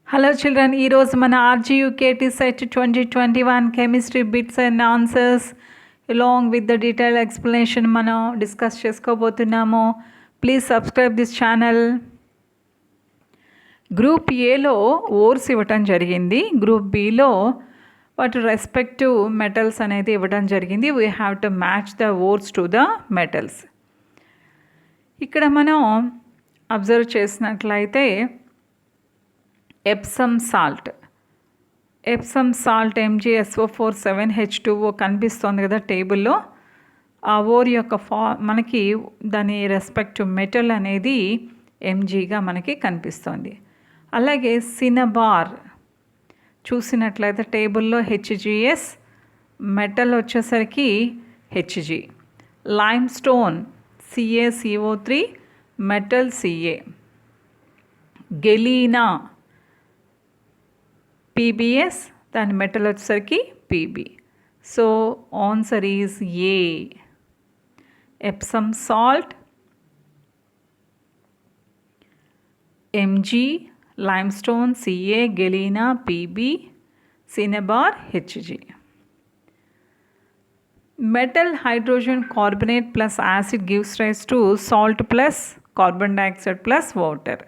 Hello children, ee roju mana RGUKT set 2021 chemistry bits and answers along with the detailed explanation మనం discuss చేసుకోబోతున్నాము. Please subscribe this channel. Group ఏలో ores ఇవ్వటం జరిగింది. Group బిలో వాటి respective metals అనేది ఇవ్వడం జరిగింది. We have to match the ores to the metals. ఇక్కడ మనం అబ్జర్వ్ చేసినట్లయితే ఎప్సమ్ సాల్ట్ MgSO4 7H2O కనిపిస్తుంది కదా టేబుల్లో. ఆ ఓర్ యొక్క మనకి దాని రెస్పెక్టివ్ మెటల్ అనేది ఎంజీగా మనకి కనిపిస్తుంది. అలాగే సినబార్ చూసినట్లయితే టేబుల్లో HGS, మెటల్ వచ్చేసరికి HG. Lime stone CaCO3, metal Ca. Galena PBS, దాని మెటల్ వచ్చేసరికి PB. So answer is A. Epsom salt Mg, limestone Ca, galena PB, సినబార్ HG. Metal hydrogen carbonate plus acid gives rise to salt plus carbon dioxide plus water.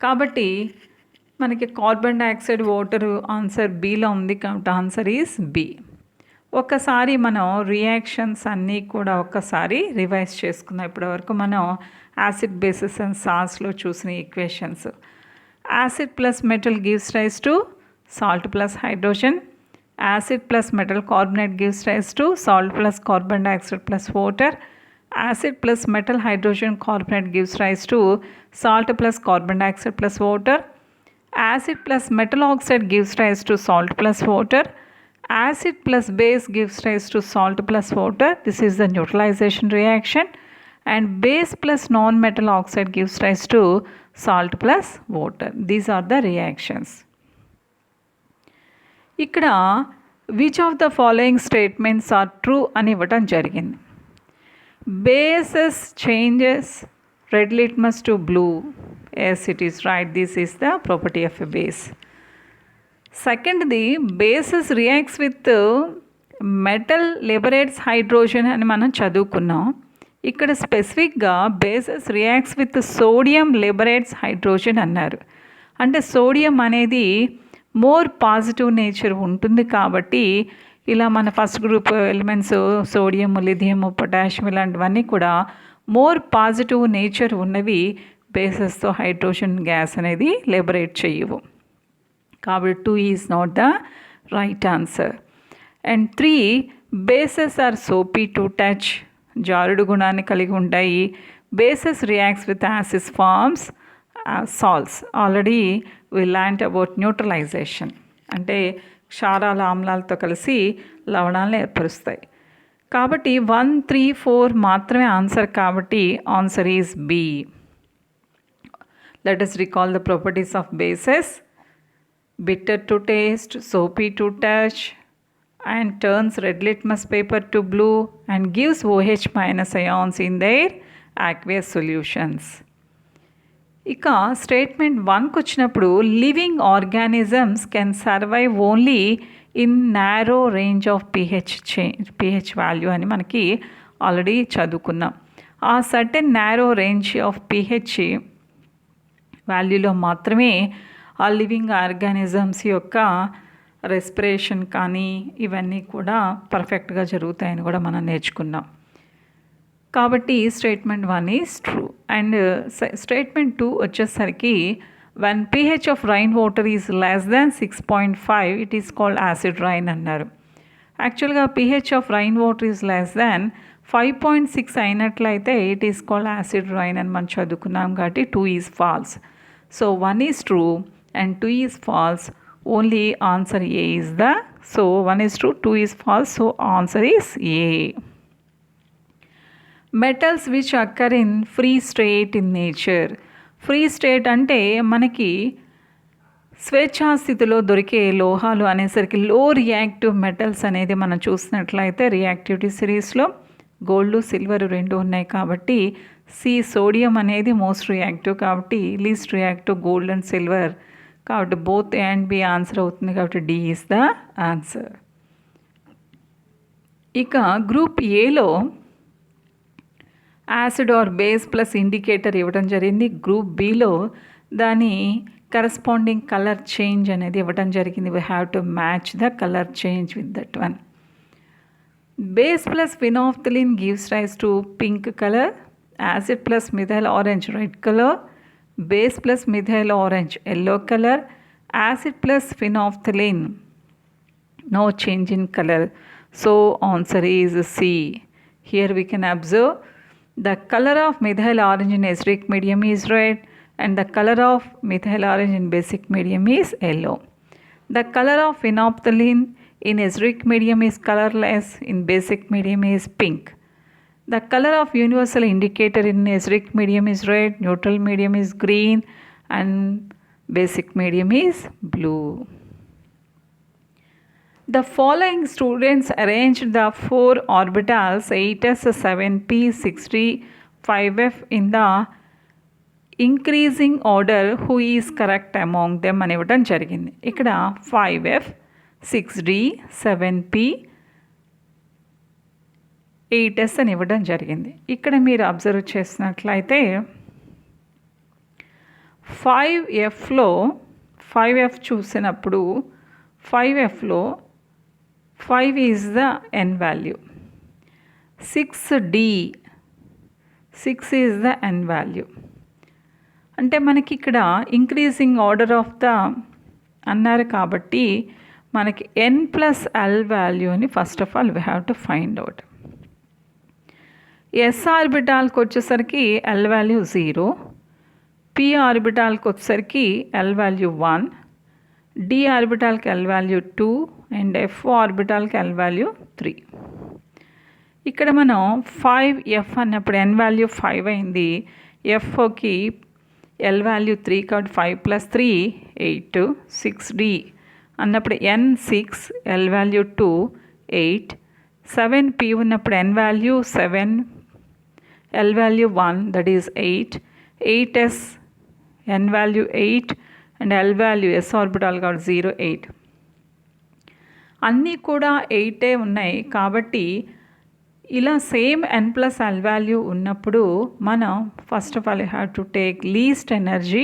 కాబట్టి మనకి carbon dioxide water answer below ఉంది కాబట్టి answer is B. ఒక్కసారి మనం reactions అన్నీ కూడా ఒక్కసారి revise చేసుకుందాం. ఇప్పటివరకు మనం యాసిడ్ బేసిస్ అండ్ సాల్ట్స్లో చూసిన equations. Acid plus metal gives rise to salt plus hydrogen. Acid plus metal carbonate gives rise to salt plus carbon dioxide plus water. Acid plus metal hydrogen carbonate gives rise to salt plus carbon dioxide plus water. Acid plus metal oxide gives rise to salt plus water. Acid plus base gives rise to salt plus water. This is the neutralization reaction. And base plus non-metal oxide gives rise to salt plus water. These are the reactions. ఇక్కడ which of the following statements are true అని ఇవ్వటం జరిగింది. Bases changes red litmus to blue. Yes, it is right. This is the property of a base. Second, the bases reacts with metal liberates hydrogen అని మనం చదువుకున్నాం. ఇక్కడ స్పెసిఫిక్గా bases reacts with sodium liberates hydrogen అన్నారు. అంటే sodium అనేది more positive nature ఉంటుంది కాబట్టి ఇలా మన first group elements sodium, lithium, potassium ఇలాంటివన్నీ కూడా మోర్ పాజిటివ్ నేచర్ ఉన్నవి బేసెస్తో హైడ్రోజన్ గ్యాస్ అనేది లిబరేట్ చేయవు. కాబట్టి 2 is not the right answer. And 3, bases are soapy to touch, జారుడు గుణాన్ని కలిగి ఉంటాయి. Bases reacts with acids forms salts. Already we learned about neutralization, అంటే క్షారాల ఆమ్లాలతో కలిసి లవణాలను ఏర్పరుస్తాయి. కాబట్టి 1, 3, 4 మాత్రమే ఆన్సర్ కాబట్టి answer is B. Let us recall the properties of bases. Bitter to taste, soapy to touch, and turns red litmus paper to blue and gives OH minus ions in their aqueous solutions. ఇక statement 1కి వచ్చినప్పుడు living organisms can survive only in narrow range of pH value అని మనకి already చదువుకున్నాం. ఆ certain narrow range of pH వాల్యూలో మాత్రమే ఆ living organisms యొక్క రెస్పిరేషన్ కానీ ఇవన్నీ కూడా పర్ఫెక్ట్గా జరుగుతాయని కూడా మనం నేర్చుకున్నాం. కాబట్టి statement 1 is true. And statement 2 వచ్చేసరికి one pH of rain water is less than 6.5 it is called acid rain అన్నారు. యాక్చువల్గా pH of rain water is less than 5.6 అయినట్లయితే it is called acid rain అని మనం చదువుకున్నాం కాబట్టి 2 is false. So 1 is true and 2 is false. Only answer A is the. So 1 is true, 2 is false. So answer is A. Metals which అక్కర్ in free state in nature. Free state అంటే మనకి స్వేచ్ఛాస్థితిలో దొరికే లోహాలు అనేసరికి లో reactive metals అనేది మనం చూసినట్లయితే reactivity సిరీస్లో గోల్డ్, సిల్వర్ 2 ఉన్నాయి కాబట్టి సి సోడియం అనేది మోస్ట్ రియాక్టివ్ కాబట్టి least reactive gold and silver కాబట్టి both A and B answer అవుతుంది కాబట్టి డి ఈస్ ద ఆన్సర్. ఇక గ్రూప్ ఏలో acid or base plus indicator ఇవ్వడం జరిగింది. గ్రూప్ బిలో దాని కరస్పాండింగ్ కలర్ చేంజ్ అనేది ఇవ్వడం జరిగింది. We have to match the colour change with that one. Base plus phenolphthalein gives rise to pink color. Acid plus methyl orange red color. Base plus methyl orange yellow color. Acid plus phenolphthalein no change in color. So answer is C. Here we can observe the color of methyl orange in acidic medium is red and the color of methyl orange in basic medium is yellow. The color of phenolphthalein in acidic medium is colorless, in basic medium is pink. The color of universal indicator in acidic medium is red, neutral medium is green and basic medium is blue. The following students arranged the 4 orbitals 8s, 7p, 6d, 5f in the increasing order. Who is correct among them అని ఇవ్వడం జరిగింది. ఇక్కడ 5f, 6d, 7p, 8s అని ఇవ్వడం జరిగింది. ఇక్కడ మీరు observe చేసినట్లయితే 5f చూసినప్పుడు 5fలో 5 is the n value, 6d 6 is the n value. అంటే మనకి ఇక్కడ ఇంక్రీజింగ్ ఆర్డర్ ఆఫ్ ద అన్నారు కాబట్టి మనకి n ప్లస్ l వాల్యూని first of all we have to find out. S ఆర్బిటాల్కి వచ్చేసరికి l వాల్యూ 0, p ఆర్బిటాల్కి వచ్చేసరికి l వాల్యూ 1, d ఆర్బిటాల్కి l వాల్యూ 2 అండ్ f ఆర్బిటాల్కి l వాల్యూ 3. ఇక్కడ మనం 5f అన్నప్పుడు n వాల్యూ 5 అయింది, fకి l వాల్యూ 3 కాబట్టి 5 ప్లస్ 3 8, 6d అన్నప్పుడు n 6, l వాల్యూ 2 8, 7p ఉన్నప్పుడు n value 7, l value 1 that is 8, 8s n value 8 and l value s orbital కాబట్టి 0 8. అన్నీ కూడా 8 ఉన్నాయి కాబట్టి ఇలా same n plus l value ఉన్నప్పుడు మనం first of all you have to take least energy,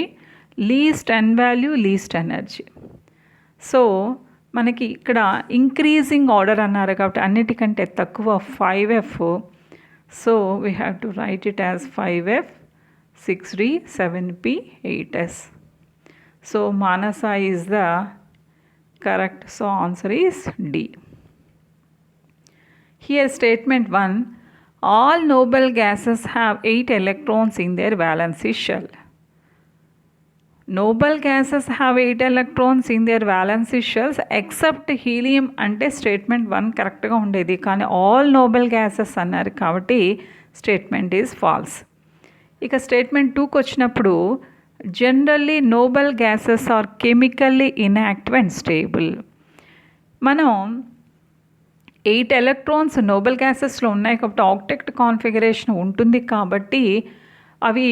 least n value, least energy. So మనకి ఇక్కడ ఇంక్రీజింగ్ ఆర్డర్ అన్నారు కాబట్టి అన్నిటికంటే తక్కువ 5f. So we have to right it as 5f, 6d, 7p, 8s. So Manasa is the correct. So answer is D. Here statement 1, all noble gases have 8 electrons in their valency shell. Noble gases have 8 electrons in their valency shells except helium అంటే statement 1 కరెక్ట్గా ఉండేది, కానీ all noble gases అన్నారు కాబట్టి statement is false. ఇక statement 2కి వచ్చినప్పుడు generally noble gases are chemically inactive and stable. మనం 8 ఎలక్ట్రాన్స్ నోబెల్ గ్యాసెస్లో ఉన్నాయి కాబట్టి ఆక్టెక్ట్ కాన్ఫిగరేషన్ ఉంటుంది కాబట్టి అవి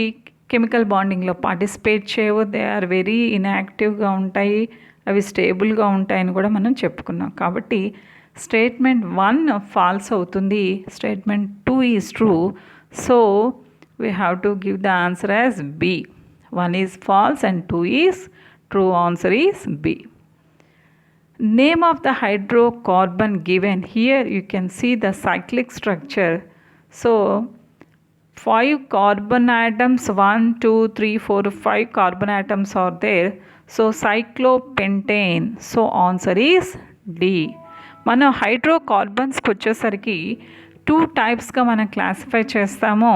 కెమికల్ బాండింగ్లో పార్టిసిపేట్ చేయవు, దే ఆర్ వెరీ ఇన్యాక్టివ్గా ఉంటాయి, అవి స్టేబుల్గా ఉంటాయని కూడా మనం చెప్పుకున్నాం. కాబట్టి స్టేట్మెంట్ 1 ఫాల్స్ అవుతుంది, statement 2 is true. So we have to give the answer as B. 1 is false and 2 is true. Answer is B. Name of the hydrocarbon given. Here you can see the cyclic structure. So 5 carbon atoms, 1 2 3 4 5 carbon atoms are there. So cyclopentane. So answer is D. మనం హైడ్రోకార్బన్స్కి వచ్చేసరికి 2 టైప్స్గా మనం classify చేస్తాము.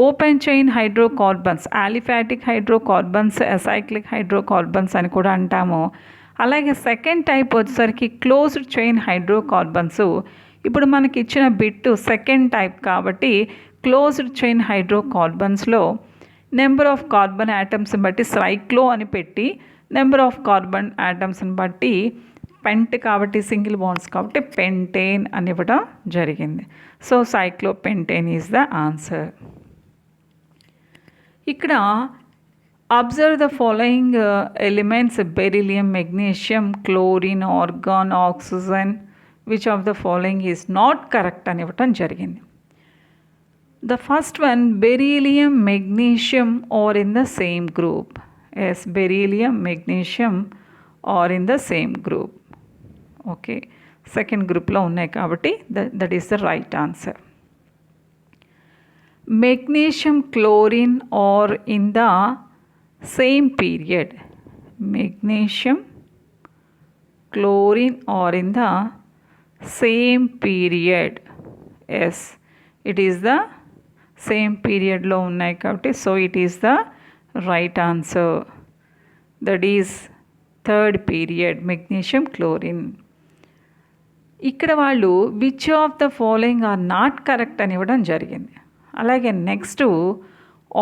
Open chain hydrocarbons, aliphatic hydrocarbons, acyclic hydrocarbons అని కూడా అంటాము. అలాగే second type వచ్చేసరికి closed chain hydrocarbons. ఇప్పుడు మనకి ఇచ్చిన బిట్టు సెకండ్ టైప్ కాబట్టి క్లోజ్డ్ చైన్ హైడ్రోకార్బన్స్లో నెంబర్ ఆఫ్ కార్బన్ యాటమ్స్ని బట్టి సైక్లో అని పెట్టి, నెంబర్ ఆఫ్ కార్బన్ యాటమ్స్ని బట్టి పెంట్ కాబట్టి సింగిల్ బాండ్స్ కాబట్టి పెంటేన్ అని ఇవ్వడం జరిగింది. So cyclopentane is the answer. ఇక్కడ observe the following elements beryllium, magnesium, chlorine, argon, oxygen, which of the following is not correct అని ఇవ్వటం జరిగింది. The first one, beryllium, magnesium are in the same group. Yes, beryllium, magnesium are in the same group. Okay, second group lo unnai kabatti that is the right answer. Magnesium, chlorine are in the same period. Magnesium, chlorine are in the same period. Yes, it is the same పీరియడ్లో ఉన్నాయి కాబట్టి so it is the right answer. That is third period, magnesium, chlorine. ఇక్కడ వాళ్ళు which of the following are not correct అని ఇవ్వడం జరిగింది. అలాగే next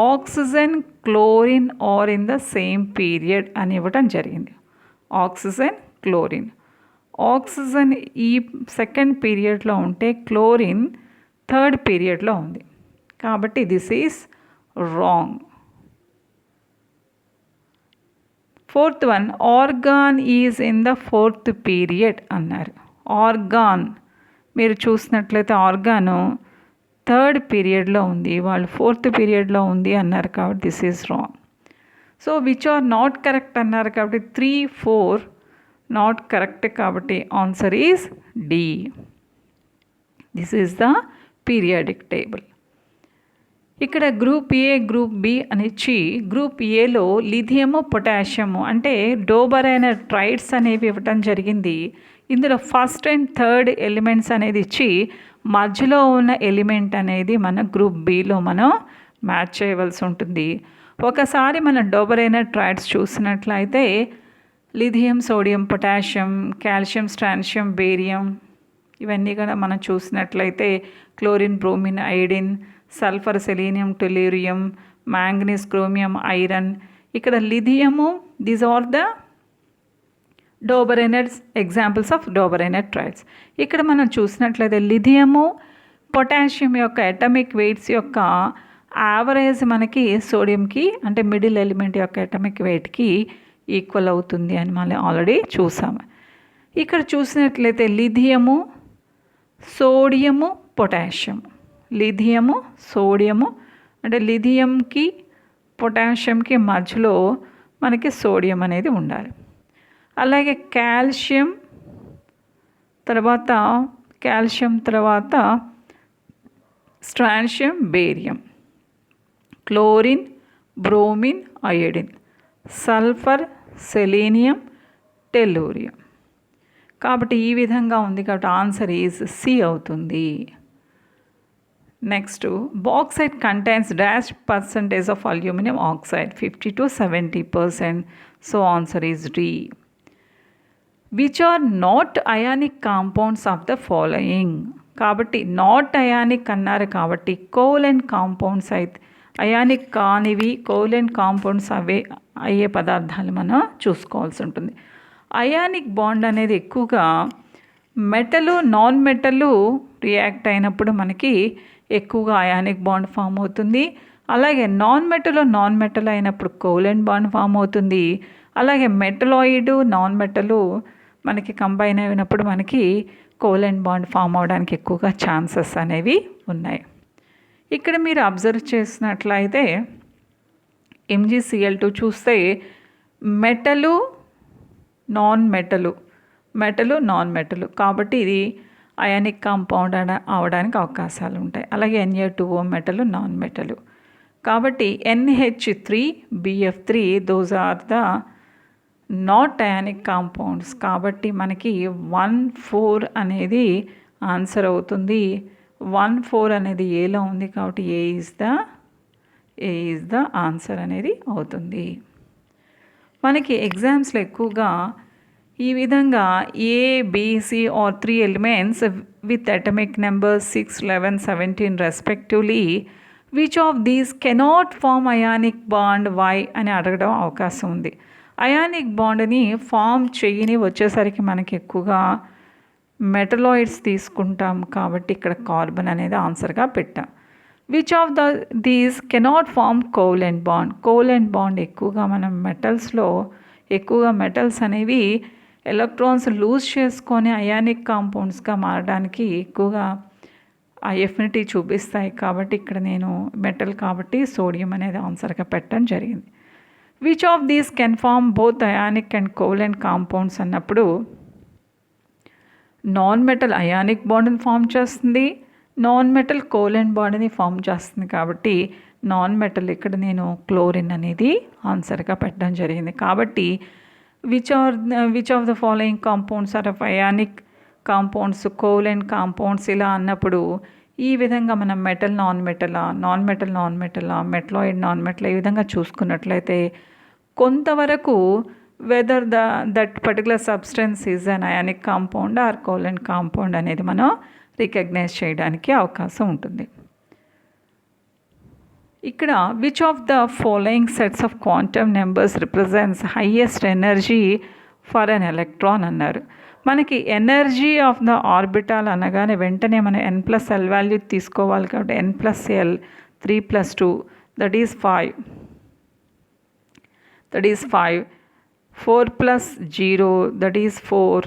oxygen, chlorine are in the same period అని ఇవ్వడం జరిగింది. Oxygen, chlorine. ఆక్సిజన్ ఈ సెకండ్ పీరియడ్లో ఉంటే క్లోరిన్ థర్డ్ పీరియడ్లో ఉంది కాబట్టి this is wrong. Fourth one, argon is in the fourth period అన్నారు. ఆర్గాన్ మీరు చూసినట్లయితే ఆర్గాను థర్డ్ పీరియడ్లో ఉంది, వాళ్ళు ఫోర్త్ పీరియడ్లో ఉంది అన్నారు కాబట్టి this is wrong. So which are not correct అన్నారు కాబట్టి 3, 4 నాట్ కరెక్ట్ కాబట్టి answer is D. This is the periodic table. ఇక్కడ గ్రూప్ ఏ, గ్రూప్ బి అని ఇచ్చి గ్రూప్ ఏలో లిథియము, పొటాషియము అంటే డోబరైనట్రైడ్స్ అనేవి ఇవ్వటం జరిగింది. ఇందులో ఫస్ట్ అండ్ థర్డ్ ఎలిమెంట్స్ అనేది ఇచ్చి మధ్యలో ఉన్న ఎలిమెంట్ అనేది మన గ్రూప్ బిలో మనం మ్యాచ్ చేయవలసి ఉంటుంది. ఒకసారి మనం డోబరైనట్రైడ్స్ చూసినట్లయితే lithium, sodium, potassium, calcium, strontium, barium ఇవన్నీ కూడా మనం చూసినట్లయితే chlorine, bromine, iodine, sulphur, selenium, tellurium, manganese, chromium, iron. ఇక్కడ lithium, these are the Dobereiners, examples of Dobereiner triads. ఇక్కడ మనం చూసినట్లయితే లిథియము, పొటాషియం యొక్క అటామిక్ వెయిట్స్ యొక్క యావరేజ్ మనకి సోడియంకి అంటే మిడిల్ ఎలిమెంట్ యొక్క అటామిక్ వెయిట్కి ఈక్వల్ అవుతుంది అని మనం ఆల్రెడీ చూసాము. ఇక్కడ చూసినట్లయితే lithium, sodium, potassium. Lithium, sodium అంటే లిథియంకి పొటాషియంకి మధ్యలో మనకి సోడియం అనేది ఉండాలి. అలాగే కాల్షియం తర్వాత strontium, barium, chlorine, bromine, iodine, sulphur, selenium, tellurium. కాబట్టి ఈ విధంగా ఉంది కాబట్టి ఆన్సర్ ఈజ్ సి అవుతుంది. Next, bauxite contains dash percentage of aluminium oxide 50 to 70%. So answer is D. Which are not ionic compounds of the following. కాబట్టి not ionic అన్నారు కాబట్టి covalent compounds అయితే అయానిక్ కానివి కోవలెంట్ కాంపౌండ్స్ అయ్యే పదార్థాలు మనం చూసుకోవాల్సి ఉంటుంది. అయానిక్ బాండ్ అనేది ఎక్కువగా మెటలు, నాన్ మెటలు రియాక్ట్ అయినప్పుడు మనకి ఎక్కువగా అయానిక్ బాండ్ ఫామ్ అవుతుంది. అలాగే నాన్ మెటల్ అయినప్పుడు కోవలెంట్ బాండ్ ఫామ్ అవుతుంది. అలాగే మెటలాయిడ్, నాన్ మెటలు మనకి కంబైన్ అయినప్పుడు మనకి కోవలెంట్ బాండ్ ఫామ్ అవడానికి ఎక్కువగా ఛాన్సెస్ అనేవి ఉన్నాయి. ఇక్కడ మీరు అబ్జర్వ్ చేసినట్లయితే MgCl2 చూస్తే మెటలు, నాన్ మెటలు కాబట్టి ఇది అయానిక్ కాంపౌండ్ అవడానికి అవకాశాలు ఉంటాయి. అలాగే Na2O మెటలు, నాన్ మెటలు కాబట్టి NH3BF3 those are the not ionic compounds. కాబట్టి మనకి 1,4 అనేది ఆన్సర్ అవుతుంది. 1,4 అనేది ఏలో ఉంది కాబట్టి ఏ ఈజ్ ద ఆన్సర్ అనేది అవుతుంది. మనకి ఎగ్జామ్స్లో ఎక్కువగా ఈ విధంగా ABC or 3 elements with atomic numbers 6, 11, 17 respectively which of these cannot form ionic bond why అని అడగడం అవకాశం ఉంది. అయానిక్ బాండ్ని ఫామ్ చేయని వచ్చేసరికి మనకి ఎక్కువగా మెటలాయిడ్స్ తీసుకుంటాం కాబట్టి ఇక్కడ కార్బన్ అనేది ఆన్సర్గా పెట్టాం. Which of these cannot form covalent bond. Covalent bond ఎక్కువగా మనం మెటల్స్లో ఎక్కువగా మెటల్స్ అనేవి ఎలక్ట్రాన్స్ లూజ్ చేసుకొని అయానిక్ కాంపౌండ్స్గా మారడానికి ఎక్కువగా ఆ ఎఫినిటీ చూపిస్తాయి. కాబట్టి ఇక్కడ నేను మెటల్ కాబట్టి సోడియం అనేది ఆన్సర్గా పెట్టడం జరిగింది. Which of these can form both ionic and covalent compounds అన్నప్పుడు నాన్ మెటల్ అయానిక్ బాండ్ని ఫామ్ చేస్తుంది, నాన్ మెటల్ కోవలెంట్ బాండ్ని ఫామ్ చేస్తుంది. కాబట్టి నాన్ మెటల్ ఇక్కడ నేను క్లోరిన్ అనేది ఆన్సర్గా పెట్టడం జరిగింది. కాబట్టి which of the following compounds are of ionic compounds, covalent compounds ఇలా అన్నప్పుడు ఈ విధంగా మనం మెటల్ నాన్ మెటలా, నాన్ మెటల్ నాన్ మెటలా, మెటలాయిడ్ నాన్ మెటల్ ఈ విధంగా చూసుకున్నట్లయితే కొంతవరకు whether that particular substance is an ionic compound or covalent compound అనేది మనం రికగ్నైజ్ చేయడానికి అవకాశం ఉంటుంది. ఇక్కడ which of the following sets of quantum numbers represents highest energy for an electron అన్నారు. మనకి ఎనర్జీ ఆఫ్ ద ఆర్బిటాల్ అనగానే వెంటనే మనం n+l వాల్యూ తీసుకోవాలి. కాబట్టి n+l 3+2 that is 5, 4+0 that is 4,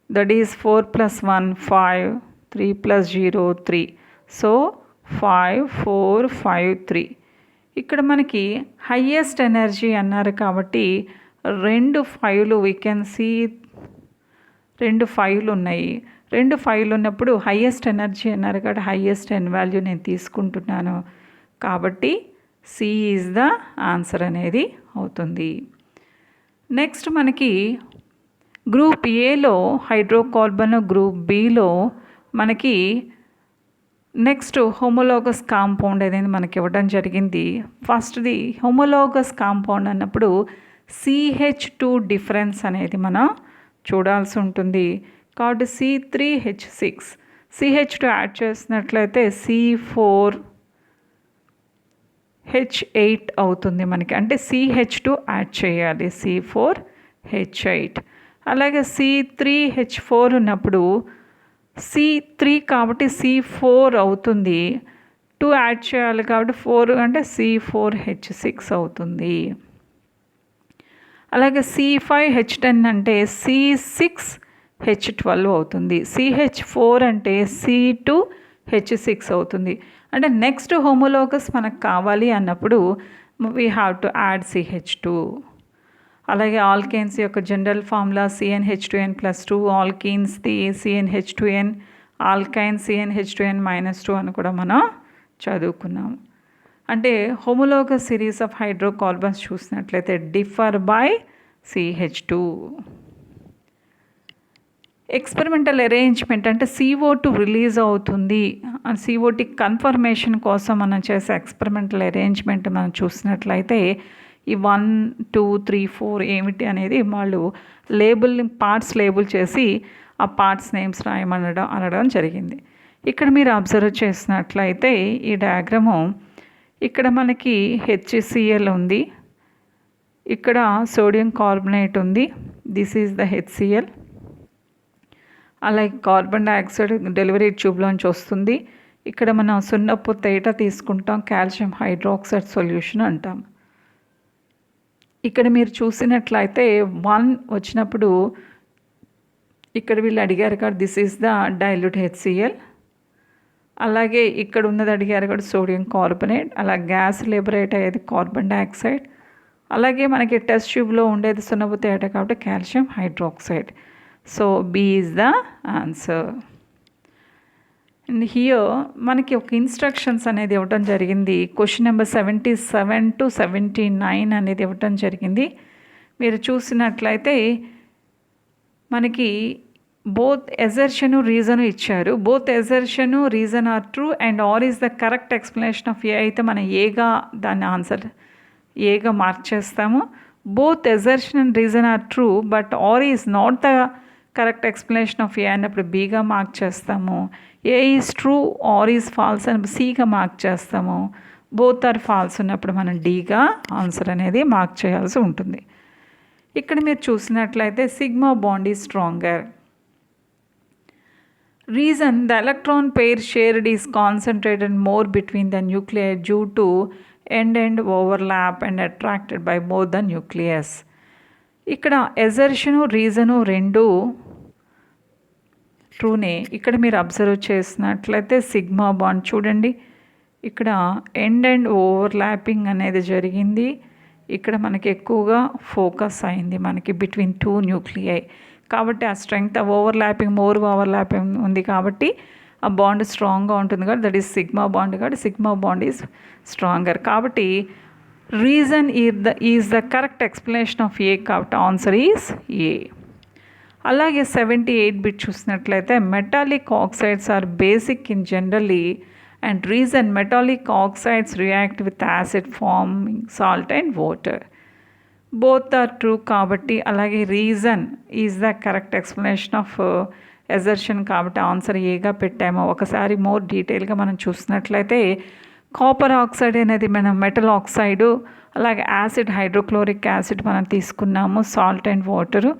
that is 4+1 5, 3+0 3. So 5 4 5 3. ఇక్కడ మనకి హయ్యెస్ట్ ఎనర్జీ అన్నారు కాబట్టి 2 5లు వీ కెన్ సీ 2 5లు ఉన్నాయి. 2 5లు ఉన్నప్పుడు హయ్యెస్ట్ ఎనర్జీ అన్నారు కాబట్టి హయ్యెస్ట్ ఎన్ వాల్యూ నేను తీసుకుంటున్నాను. కాబట్టి సి ఈజ్ ద ఆన్సర్ అనేది అవుతుంది. నెక్స్ట్ మనకి గ్రూప్ ఏలో హైడ్రోకార్బన్, గ్రూప్ బిలో మనకి నెక్స్ట్ హోమోలోగస్ కాంపౌండ్ అనేది మనకి ఇవ్వడం జరిగింది. ఫస్ట్ది హోమోలోగస్ కాంపౌండ్ అన్నప్పుడు CH2 డిఫరెన్స్ అనేది మనం చూడాల్సి ఉంటుంది. కాబట్టి C3H6 CH2 యాడ్ చేసినట్లయితే C4H8 అవుతుంది మనకి. అంటే CH2 యాడ్ చేయాలి, C4H8. అలాగే C3H4 ఉన్నప్పుడు C3 కాబట్టి C4 అవుతుంది, 2 యాడ్ చేయాలి కాబట్టి 4 అంటే C4H6 అవుతుంది. అలాగే C5H10 అంటే C6H12 అవుతుంది. CH4 అంటే C2H6 అవుతుంది. అంటే నెక్స్ట్ హోమోలోగస్ మనకు కావాలి అన్నప్పుడు we have to add CH2. అలాగే ఆల్కేన్స్ యొక్క general formula CnH2n+2, ఆల్కీన్స్ది CnH2n, ఆల్కైన్ CnH2n-2 అని కూడా మనం చదువుకున్నాము. అంటే హోమోలోగస్ సిరీస్ ఆఫ్ హైడ్రోకార్బన్స్ చూసినట్లయితే differ by CH2. Experimental arrangement అంటే CO2 రిలీజ్ అవుతుంది, CO2 కన్ఫర్మేషన్ కోసం మనం చేసే ఎక్స్పెరిమెంటల్ అరేంజ్మెంట్ మనం చూసినట్లయితే ఈ 1 2 3 4 ఏమిటి అనేది వాళ్ళు పార్ట్స్ లేబుల్ చేసి ఆ పార్ట్స్ నేమ్స్ అనడం జరిగింది. ఇక్కడ మీరు అబ్జర్వ్ చేసినట్లయితే ఈ డయాగ్రాము ఇక్కడ మనకి HCl ఉంది, ఇక్కడ సోడియం కార్బోనేట్ ఉంది, దిస్ ఈజ్ ద HCl. అలాగే కార్బన్ డైఆక్సైడ్ డెలివరీ ట్యూబ్లోంచి వస్తుంది. ఇక్కడ మనం సున్నపు తేట తీసుకుంటాం, కాల్షియం హైడ్రాక్సైడ్ సొల్యూషన్ అంటాం. ఇక్కడ మీరు చూసినట్లయితే 1 వచ్చినప్పుడు ఇక్కడ వీళ్ళు అడిగారు కాబట్టి this is the dilute HCl. అలాగే ఇక్కడ ఉన్నది అడిగారు కూడా సోడియం కార్బోనేట్. అలా గ్యాస్ లిబరేట్ అయ్యేది కార్బన్ డైఆక్సైడ్. అలాగే మనకి టెస్ట్ ట్యూబ్లో ఉండేది సున్నపు తేట కాబట్టి calcium hydroxide. So B is the answer. And here మనకి ఒక ఇన్స్ట్రక్షన్స్ అనేది ఇవ్వడం జరిగింది. క్వశ్చన్ నెంబర్ 77 to 79 అనేది ఇవ్వడం జరిగింది. మీరు చూసినట్లయితే మనకి బోత్ ఎజర్షను రీజను ఇచ్చారు. Both assertion reason are true and R is the correct explanation of A అయితే మనం ఏగా దాన్ని ఆన్సర్ ఏగా మార్క్ చేస్తాము. Both assertion and reason are true but R is not the correct explanation of A అన్నప్పుడు బీగా mark చేస్తాము. A is true R is false అని సిగా మార్క్ చేస్తాము. బోత్ ఆర్ ఫాల్స్ ఉన్నప్పుడు మనం డీగా ఆన్సర్ అనేది మార్క్ చేయాల్సి ఉంటుంది. ఇక్కడ మీరు చూసినట్లయితే sigma bond is stronger. Reason, the electron pair shared is concentrated more between the nuclei due to end-end overlap and attracted by more the nucleus. ఇక్కడ ఎజర్షను రీజను రెండు ట్రూనే. ఇక్కడ మీరు అబ్జర్వ్ చేసినట్లయితే సిగ్మా బాండ్ చూడండి, ఇక్కడ ఎండ్ ఓవర్లాపింగ్ అనేది జరిగింది. ఇక్కడ మనకి ఎక్కువగా ఫోకస్ అయింది మనకి బిట్వీన్ టూ న్యూక్లియై. కాబట్టి ఆ స్ట్రెంగ్త్ ఓవర్లాపింగ్ ఉంది కాబట్టి ఆ బాండ్ స్ట్రాంగ్గా ఉంటుంది కాబట్టి దట్ ఈస్ సిగ్మా బాండ్, కాబట్టి సిగ్మా బాండ్ ఈజ్ స్ట్రాంగర్. కాబట్టి reason is the correct explanation of A, కాబట్టి ఆన్సర్ ఈజ్ ఏ. అలాగే 78 బిట్ చూసినట్లయితే metallic oxides are basic in generally and reason metallic oxides react with acid forming salt and water. Both are true కాబట్టి అలాగే reason is the correct explanation of assertion కాబట్టి answer ఏగా పెట్టాము. ఒకసారి more డీటెయిల్గా మనం చూసినట్లయితే కాపర్ ఆక్సైడ్ అనేది మనం మెటల్ ఆక్సైడు, అలాగే యాసిడ్ హైడ్రోక్లోరిక్ యాసిడ్ మనం తీసుకున్నాము, సాల్ట్ అండ్ వాటరు.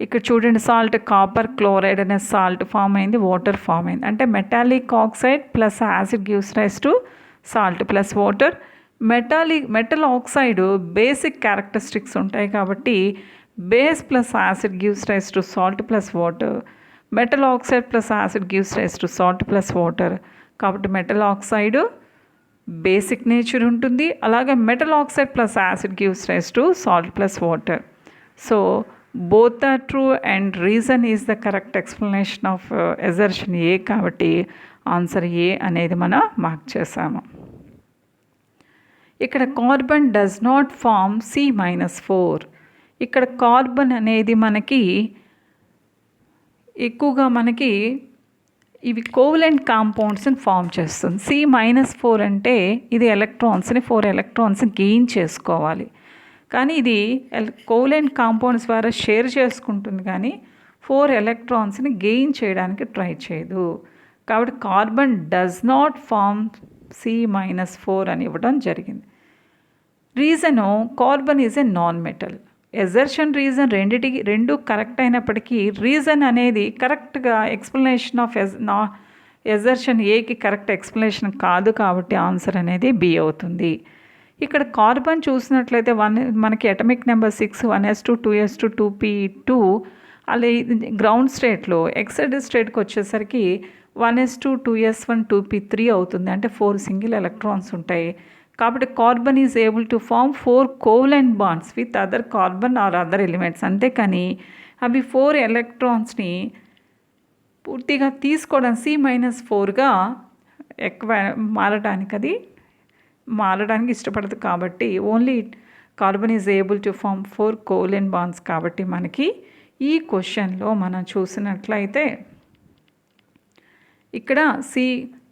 ఇక్కడ చూడండి సాల్ట్ కాపర్ క్లోరైడ్ అనే సాల్ట్ ఫామ్ అయింది, వాటర్ ఫామ్ అయింది. అంటే metallic oxide plus acid gives rise to salt plus water. Metal oxide basic characteristics ఉంటాయి కాబట్టి base plus acid gives rise to salt plus water. Metal oxide plus acid gives rise to salt plus water. కాబట్టి metal oxide basic nature ఉంటుంది, అలాగే metal oxide plus acid gives rise to salt plus water. So both are true and reason is the correct explanation of assertion A కాబట్టి answer ఏ అనేది మనం mark చేసాము. ఇక్కడ carbon does not form C-4. ఇక్కడ carbon అనేది మనకి ఎక్కువగా మనకి ఇవి కోవలెంట్ కాంపౌండ్స్ని ఫామ్ చేస్తుంది. C-4 అంటే ఇది ఎలక్ట్రాన్స్ని 4 ఎలక్ట్రాన్స్ని గెయిన్ చేసుకోవాలి, కానీ ఇది కోవలెంట్ కాంపౌండ్స్ ద్వారా షేర్ చేసుకుంటుంది కానీ 4 ఎలక్ట్రాన్స్ని గెయిన్ చేయడానికి ట్రై చేయదు. కాబట్టి carbon does not form C-4 అని ఇవ్వడం జరిగింది. Reason carbon is a non metal. Assertion reason రెండు కరెక్ట్ అయినప్పటికీ రీజన్ అనేది కరెక్ట్గా ఎక్స్ప్లెనేషన్ ఆఫ్ ఎజర్షన్ ఏకి కరెక్ట్ ఎక్స్ప్లెనేషన్ కాదు కాబట్టి ఆన్సర్ అనేది బి అవుతుంది. ఇక్కడ కార్బన్ చూసినట్లయితే మనకి atomic number 6 1s2 2s2 2p2. అలాగే గ్రౌండ్ స్టేట్లో ఎక్సైటెడ్ స్టేట్కి వచ్చేసరికి 1s2 2s1 2p3 అవుతుంది. అంటే 4 సింగిల్ ఎలక్ట్రాన్స్ ఉంటాయి. కాబట్టి carbon is able to form 4 covalent bonds with other carbon or other elements. అంతేకాని అవి 4 ఎలక్ట్రాన్స్ని పూర్తిగా తీసుకోవడం C-4గా ఎక్కువ మారడానికి ఇష్టపడదు కాబట్టి only carbon is able to form 4 covalent bonds. కాబట్టి మనకి ఈ క్వశ్చన్లో మనం చూసినట్లయితే ఇక్కడ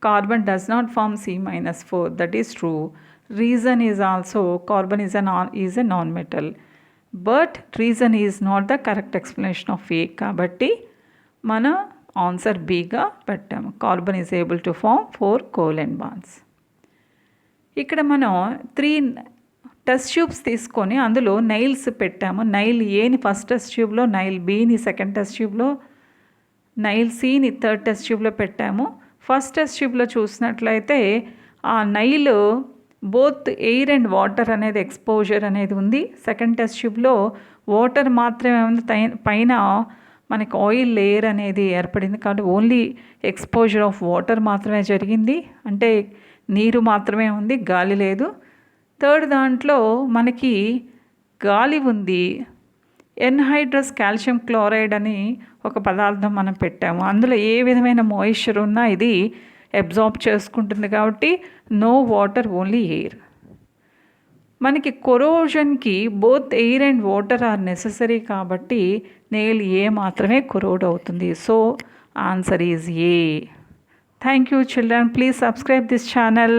carbon does not form C-4, that is true. Reason is also carbon is a non metal, but reason is not the correct explanation of A కాబట్టి మన answer బిగా పెట్టాము. Carbon is able to form 4 covalent bonds. ఇక్కడ మనం 3 test tubes తీసుకొని అందులో nails పెట్టాము. Nail ఏని ఫస్ట్ టెస్ట్ ట్యూబ్లో, నైల్ బిని సెకండ్ టెస్ట్ ట్యూబ్లో, నైల్ సిని థర్డ్ టెస్ట్ ట్యూబ్లో పెట్టాము. ఫస్ట్ టెస్ట్ ట్యూబ్లో చూసినట్లయితే ఆ nail both air and water అనేది ఎక్స్పోజర్ అనేది ఉంది. సెకండ్ టెస్ట్ ట్యూబ్లో వాటర్ మాత్రమే ఉంది, పైన మనకి ఆయిల్ లేయర్ అనేది ఏర్పడింది కాబట్టి ఓన్లీ ఎక్స్పోజర్ ఆఫ్ వాటర్ మాత్రమే జరిగింది, అంటే నీరు మాత్రమే ఉంది, గాలి లేదు. థర్డ్ దాంట్లో మనకి గాలి ఉంది. ఎన్హైడ్రస్ కాల్షియం క్లోరైడ్ అని ఒక పదార్థం మనం పెట్టాము. అందులో ఏ విధమైన మాయిశ్చర్ ఉన్నా ఇది అబ్జార్బ్ చేసుకుంటుంది కాబట్టి నో వాటర్, ఓన్లీ ఎయిర్. మనకి కొరోజన్కి both air and water are necessary కాబట్టి నెయిల్ ఏ మాత్రమే కొరోడ్ అవుతుంది. So answer is A. Thank you children. Please subscribe this channel.